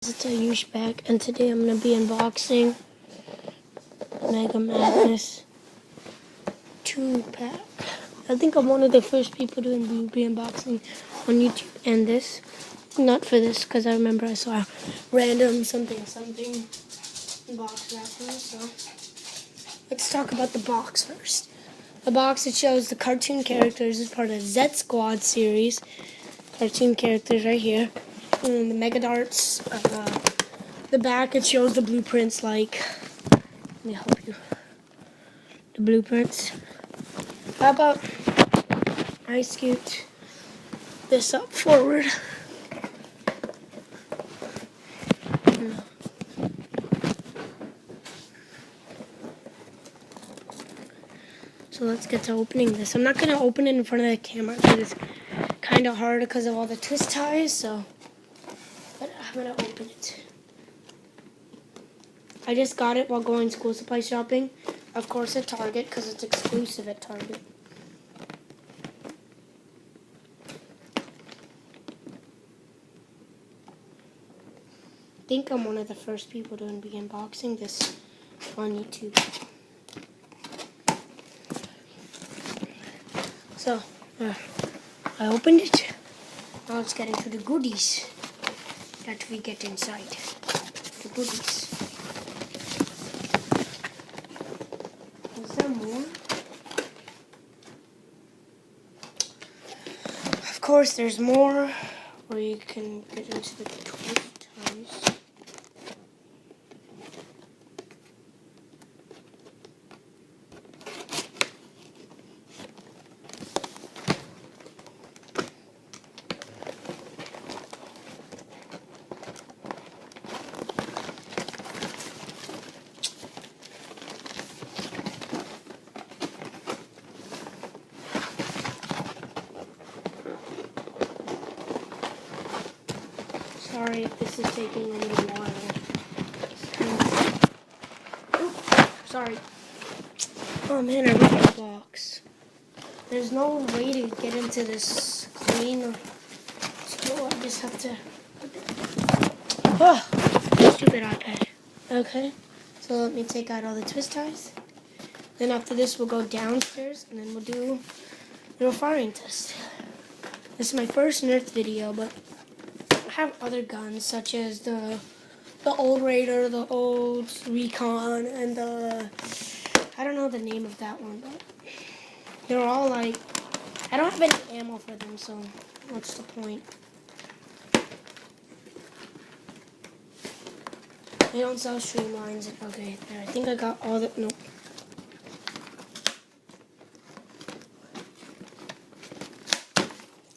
It's a Ayush back, and today I'm going to be unboxing Mega Madness 2-pack. I think I'm one of the first people to be unboxing on YouTube, and this, not for this, because I remember I saw a random something box wrapper, so let's talk about the box first. The box, it shows the cartoon characters as part of the Z Squad series. Cartoon characters right here. And the Mega Darts, the back, it shows the blueprints, like, let me help you. The blueprints. How about I scoot this up forward? So let's get to opening this. I'm not going to open it in front of the camera because it's kind of hard because of all the twist ties, so, but I'm going to open it. I just got it while going school supply shopping. Of course at Target, because it's exclusive at Target. I think I'm one of the first people to be unboxing this on YouTube. So, I opened it. Now let's get into the goodies that we get inside. The goodies. Is there more? Of course, there's more where you can get into the twist ties. Sorry if this is taking a little while. Sorry. Oh man, I ripped the box. There's no way to get into this clean. So I just have to. Oh, stupid iPad. Okay, so let me take out all the twist ties. Then after this, we'll go downstairs and then we'll do a little firing test. This is my first Nerf video, but I have other guns such as the old Raider, the old Recon, and the, I don't know the name of that one, but they're all like, I don't have any ammo for them, so what's the point? They don't sell streamlines. Okay, there, I think I got all the, nope.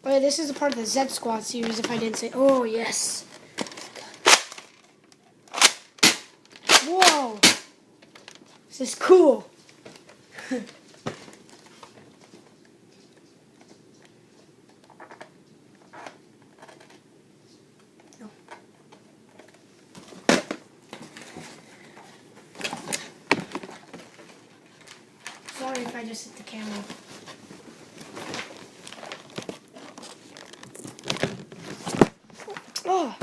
Oh yeah, this is a part of the Z Squad series, if I didn't say, oh yes. Whoa! This is cool. No. Sorry if I just hit the camera. Oh!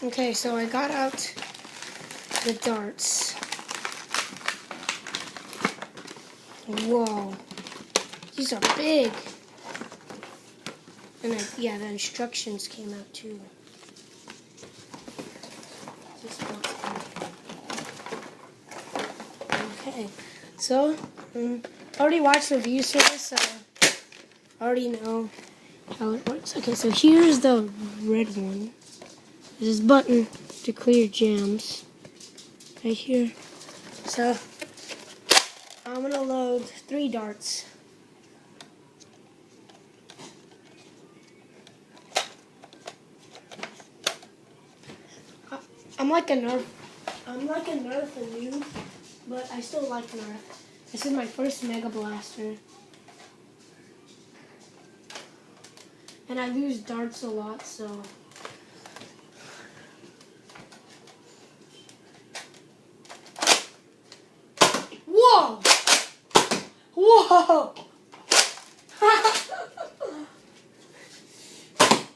Okay, so I got out the darts. Whoa. These are big. And then, yeah, the instructions came out too. Okay, so I already watched reviews for this, so I already know how it works. Okay, so here's the red one. There's this button to clear jams right here. So I'm gonna load 3 darts. I'm like a Nerf noob, but I still like Nerf. This is my first Mega Blaster. And I lose darts a lot, so... Whoa! Whoa!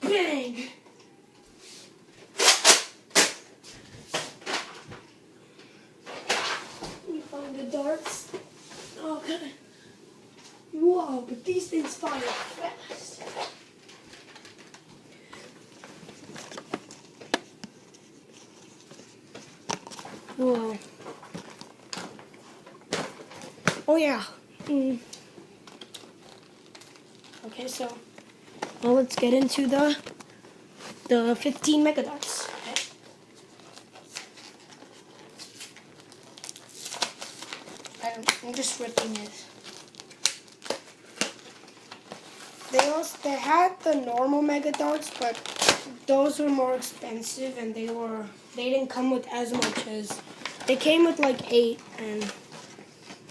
Bang! You found the darts? Okay. Whoa, but these things fire fast. Whoa. Oh yeah. Okay, so well, let's get into the 15 Mega Darts. Okay. I'm just ripping it. They had the normal Mega Darts, but those were more expensive, and they didn't come with as much as they came with like 8, and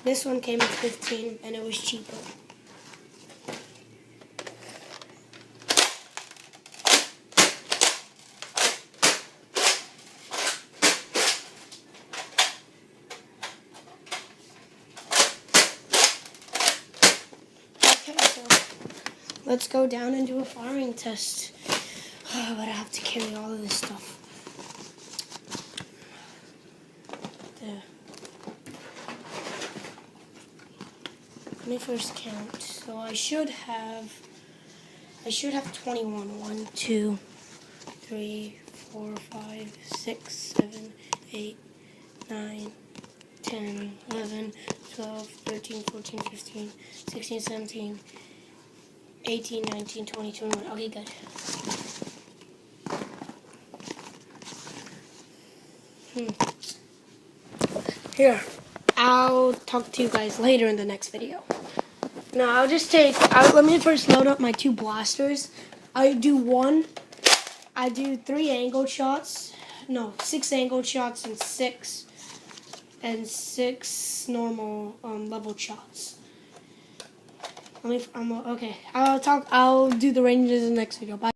this one came with 15, and it was cheaper. Okay, so let's go down and do a firing test. Oh, but I have to carry all of this stuff. Let me first count. So I should have 21. 1, 2, 3, 4, 5, 6, 7, 8, 9, 10, 11, 12, 13, 14, 15, 16, 17, 18, 19, 20, 21. Okay, good. Here, I'll talk to you guys later in the next video. Now, let me first load up my 2 blasters. I do 3 angled shots. No, 6 angled shots and 6 normal leveled shots. Okay, I'll do the ranges in the next video. Bye.